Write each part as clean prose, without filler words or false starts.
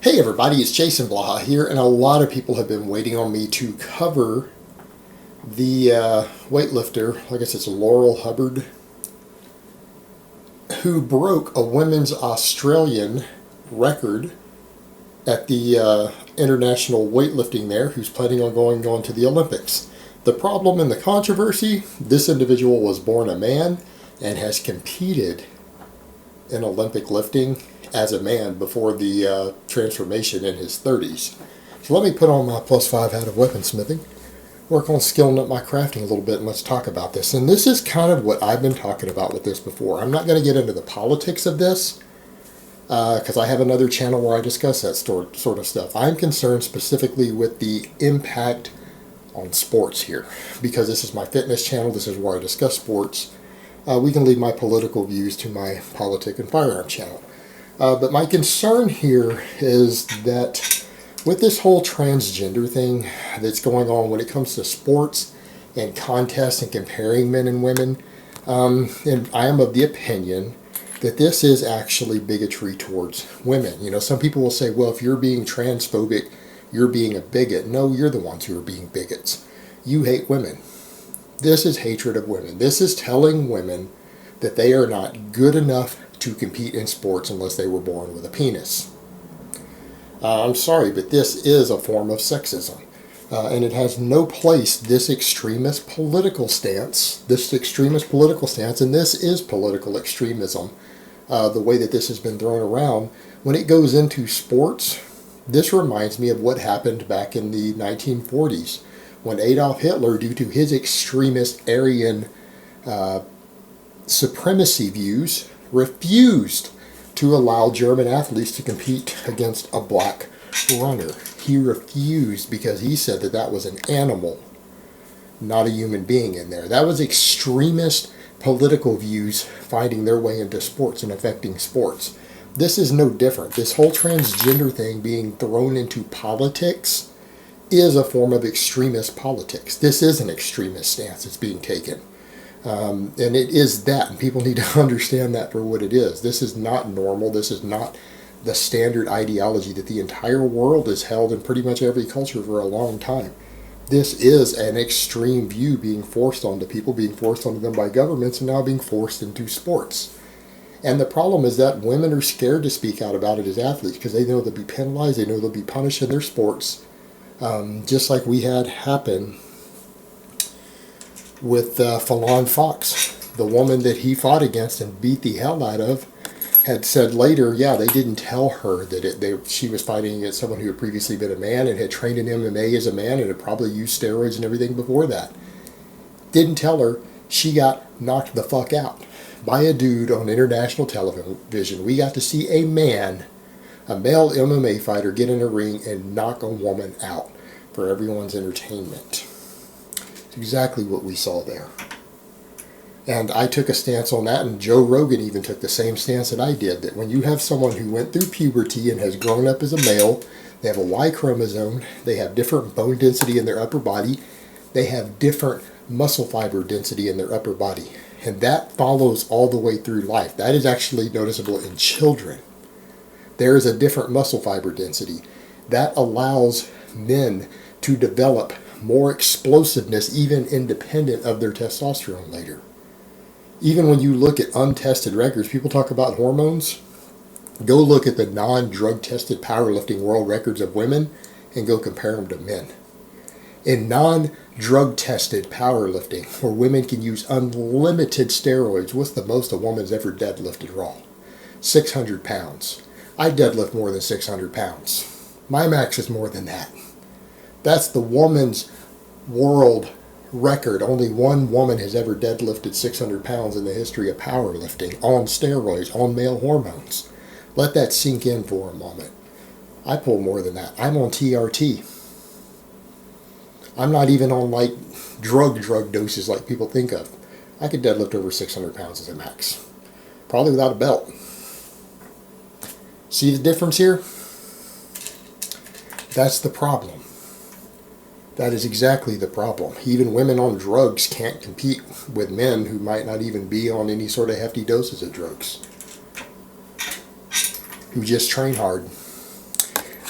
Hey everybody, it's Jason Blaha here, and a lot of people have been waiting on me to cover the weightlifter, I guess it's Laurel Hubbard, who broke a women's Australian record at the international weightlifting there, who's planning on going on to the Olympics. The problem and the controversy, this individual was born a man and has competed in Olympic lifting as a man before the transformation in his 30s. So let me put on my +5 hat of weaponsmithing, work on skilling up my crafting a little bit, and let's talk about this. And this is kind of what I've been talking about with this before. I'm not going to get into the politics of this because I have another channel where I discuss that sort of stuff. I'm concerned specifically with the impact on sports here, because this is my fitness channel. This is where I discuss sports. We can leave my political views to my politic and firearm channel. But my concern here is that with this whole transgender thing that's going on when it comes to sports and contests and comparing men and women, and I am of the opinion that this is actually bigotry towards women. You know, some people will say, well, if you're being transphobic, you're being a bigot. No, you're the ones who are being bigots. You hate women. This is hatred of women. This is telling women that they are not good enough to compete in sports unless they were born with a penis. I'm sorry, but this is a form of sexism. And it has no place, this extremist political stance, and this is political extremism, the way that this has been thrown around. When it goes into sports, this reminds me of what happened back in the 1940s, when Adolf Hitler, due to his extremist Aryan supremacy views, refused to allow German athletes to compete against a black runner. He refused because he said that that was an animal, not a human being in there. That was extremist political views finding their way into sports and affecting sports. This is no different. This whole transgender thing being thrown into politics is a form of extremist politics. This is an extremist stance that's being taken. And it is that, and people need to understand that for what it is. This is not normal. This is not the standard ideology that the entire world has held in pretty much every culture for a long time. This is an extreme view being forced onto people, being forced onto them by governments, and now being forced into sports. And the problem is that women are scared to speak out about it as athletes because they know they'll be penalized, they know they'll be punished in their sports, just like we had happen with Fallon Fox. The woman that he fought against and beat the hell out of had said later, yeah, they didn't tell her that she was fighting against someone who had previously been a man and had trained in MMA as a man and had probably used steroids and everything before that. Didn't tell her. She got knocked the fuck out by a dude on international television. We got to see a man, a male MMA fighter, get in a ring and knock a woman out for everyone's entertainment. Exactly what we saw there. And I took a stance on that, and Joe Rogan even took the same stance that I did, that when you have someone who went through puberty and has grown up as a male, they have a Y chromosome, they have different bone density in their upper body, they have different muscle fiber density in their upper body. And that follows all the way through life. That is actually noticeable in children. There is a different muscle fiber density. That allows men to develop more explosiveness, even independent of their testosterone later. Even when you look at untested records, people talk about hormones. Go look at the non-drug tested powerlifting world records of women and go compare them to men. In non-drug tested powerlifting, where women can use unlimited steroids, what's the most a woman's ever deadlifted raw? 600 pounds. I deadlift more than 600 pounds. My max is more than that. That's the woman's world record. Only one woman has ever deadlifted 600 pounds in the history of powerlifting on steroids, on male hormones. Let that sink in for a moment. I pull more than that. I'm on TRT. I'm not even on like drug doses like people think of. I could deadlift over 600 pounds as a max. Probably without a belt. See the difference here? That's the problem. That is exactly the problem. Even women on drugs can't compete with men who might not even be on any sort of hefty doses of drugs, who just train hard.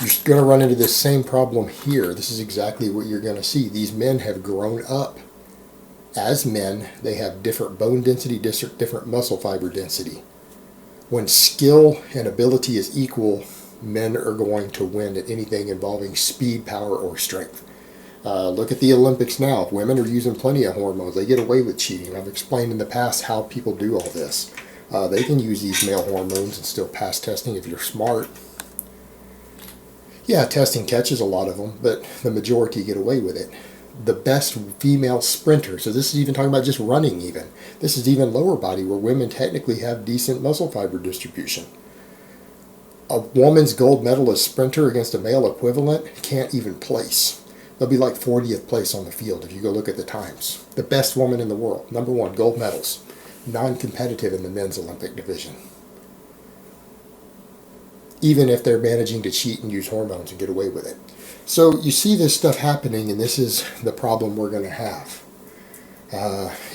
You're going to run into this same problem here. This is exactly what you're going to see. These men have grown up as men. They have different bone density, different muscle fiber density. When skill and ability is equal, men are going to win at anything involving speed, power, or strength. Look at the Olympics now. Women are using plenty of hormones. They get away with cheating. I've explained in the past how people do all this. They can use these male hormones and still pass testing if you're smart. Yeah, testing catches a lot of them, but the majority get away with it. The best female sprinter, so this is even talking about just running even. This is even lower body where women technically have decent muscle fiber distribution. A woman's gold medalist sprinter against a male equivalent can't even place. They'll be like 40th place on the field if you go look at the times. The best woman in the world, number one, gold medals, non-competitive in the men's Olympic division. Even if they're managing to cheat and use hormones and get away with it. So you see this stuff happening, and this is the problem we're going to have.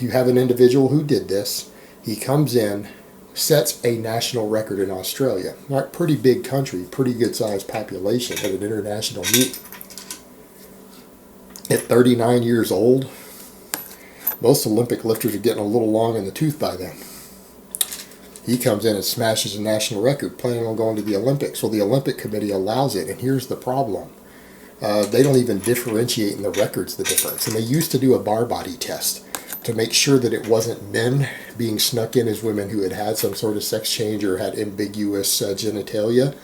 You have an individual who did this. He comes in, sets a national record in Australia. Not pretty big country, pretty good sized population at an international meet. At 39 years old, most Olympic lifters are getting a little long in the tooth by then. He comes in and smashes a national record, planning on going to the Olympics. Well, the Olympic Committee allows it, and here's the problem. They don't even differentiate in the records the difference. And they used to do a bar body test to make sure that it wasn't men being snuck in as women who had had some sort of sex change or had ambiguous genitalia.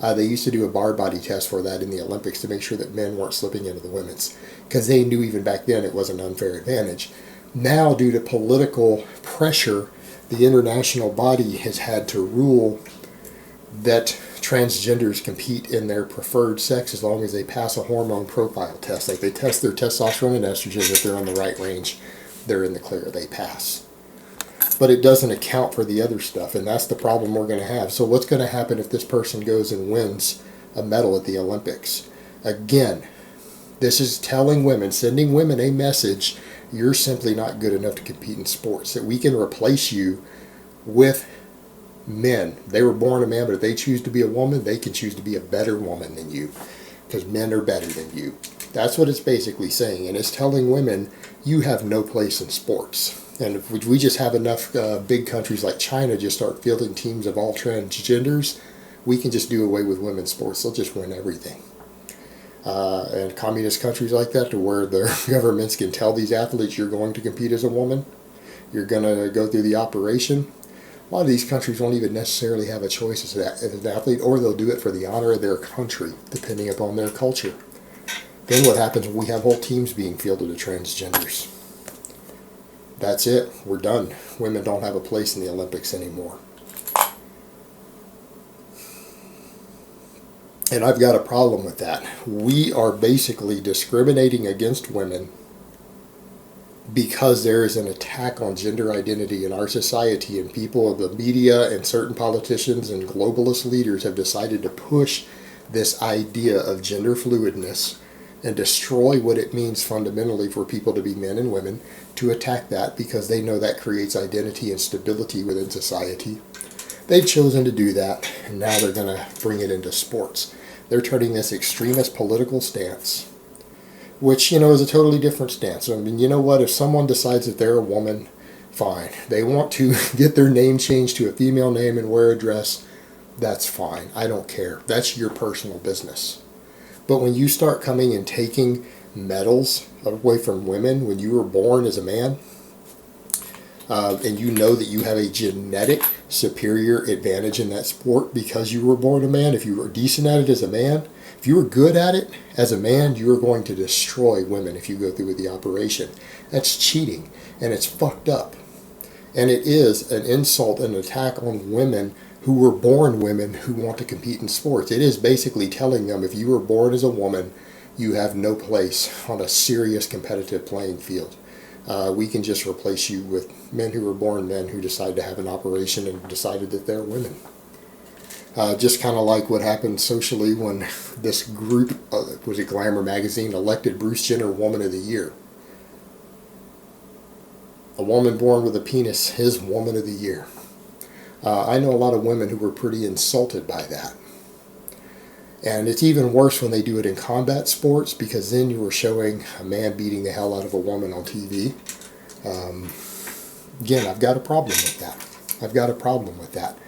They used to do a bar body test for that in the Olympics to make sure that men weren't slipping into the women's, because they knew even back then it was an unfair advantage. Now, due to political pressure, the international body has had to rule that transgenders compete in their preferred sex as long as they pass a hormone profile test. Like they test their testosterone and estrogen. If they're on the right range, they're in the clear. They pass. But it doesn't account for the other stuff, and that's the problem we're going to have. So what's going to happen if this person goes and wins a medal at the Olympics? Again, this is telling women, sending women a message: you're simply not good enough to compete in sports, that we can replace you with men. They were born a man, but if they choose to be a woman, they can choose to be a better woman than you, because men are better than you. That's what it's basically saying, and it's telling women you have no place in sports. And if we just have enough big countries like China just start fielding teams of all transgenders, we can just do away with women's sports. They'll just win everything. And communist countries like that, to where their governments can tell these athletes, you're going to compete as a woman, you're going to go through the operation. A lot of these countries won't even necessarily have a choice as an athlete, or they'll do it for the honor of their country, depending upon their culture. Then what happens when we have whole teams being fielded of transgenders? That's it. We're done. Women don't have a place in the Olympics anymore. And I've got a problem with that. We are basically discriminating against women because there is an attack on gender identity in our society, and people of the media and certain politicians and globalist leaders have decided to push this idea of gender fluidness and destroy what it means fundamentally for people to be men and women, to attack that because they know that creates identity and stability within society. They've chosen to do that, and now they're going to bring it into sports. They're turning this extremist political stance, which, is a totally different stance. I mean, you know what? If someone decides that they're a woman, fine. They want to get their name changed to a female name and wear a dress, that's fine. I don't care. That's your personal business. But when you start coming and taking medals away from women when you were born as a man, and you know that you have a genetic superior advantage in that sport because you were born a man, if you were decent at it as a man, if you were good at it as a man, you are going to destroy women if you go through with the operation. That's cheating, and it's fucked up. And it is an insult and attack on women who were born women who want to compete in sports. It is basically telling them, if you were born as a woman, you have no place on a serious competitive playing field. We can just replace you with men who were born men who decide to have an operation and decided that they're women. Just kind of like what happened socially when this group, was it Glamour magazine, elected Bruce Jenner Woman of the Year. A woman born with a penis, his Woman of the Year. I know a lot of women who were pretty insulted by that. And it's even worse when they do it in combat sports, because then you were showing a man beating the hell out of a woman on TV. Again, I've got a problem with that. I've got a problem with that.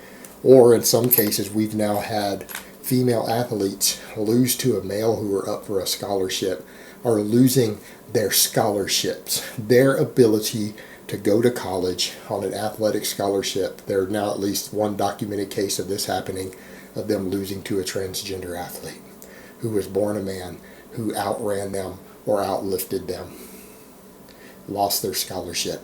Or in some cases, we've now had female athletes lose to a male who are up for a scholarship, are losing their scholarships, their ability to go to college on an athletic scholarship. There are now at least one documented case of this happening, of them losing to a transgender athlete who was born a man, who outran them or outlifted them, lost their scholarship.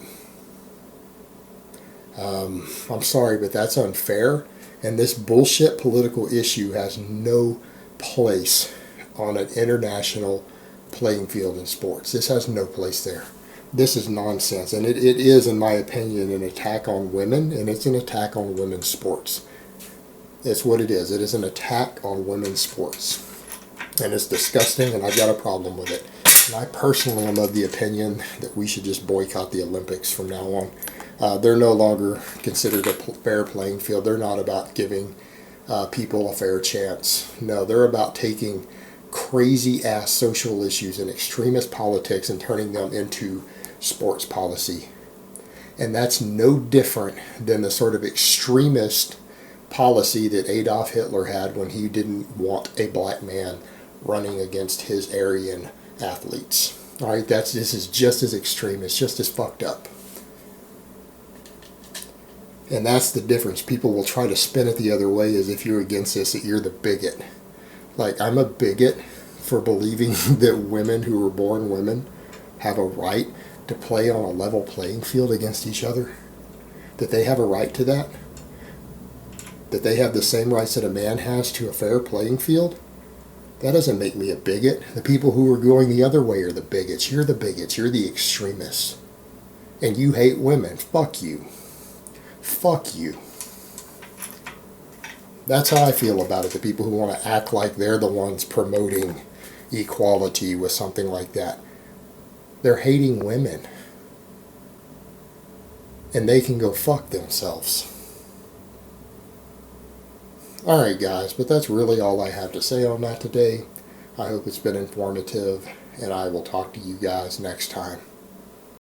I'm sorry, but that's unfair, and this bullshit political issue has no place on an international playing field in sports. This has no place there. This is nonsense, and it is, in my opinion, an attack on women, and it's an attack on women's sports. It's what it is. It is an attack on women's sports. And it's disgusting, and I've got a problem with it. And I personally am of the opinion that we should just boycott the Olympics from now on. They're no longer considered a fair playing field. They're not about giving people a fair chance. No, they're about taking crazy-ass social issues and extremist politics and turning them into sports policy. And that's no different than the sort of extremist policy that Adolf Hitler had when he didn't want a black man running against his Aryan athletes. All right, this is just as extreme. It's just as fucked up. And that's the difference. People will try to spin it the other way, as if you're against this, that you're the bigot. Like, I'm a bigot for believing that women who were born women have a right to play on a level playing field against each other. That they have a right to that. That they have the same rights that a man has to a fair playing field. That doesn't make me a bigot. The people who are going the other way are the bigots. You're the bigots. You're the extremists. And you hate women. Fuck you. Fuck you. That's how I feel about it. The people who want to act like they're the ones promoting equality with something like that. They're hating women. And they can go fuck themselves. Alright guys, but that's really all I have to say on that today. I hope it's been informative, and I will talk to you guys next time.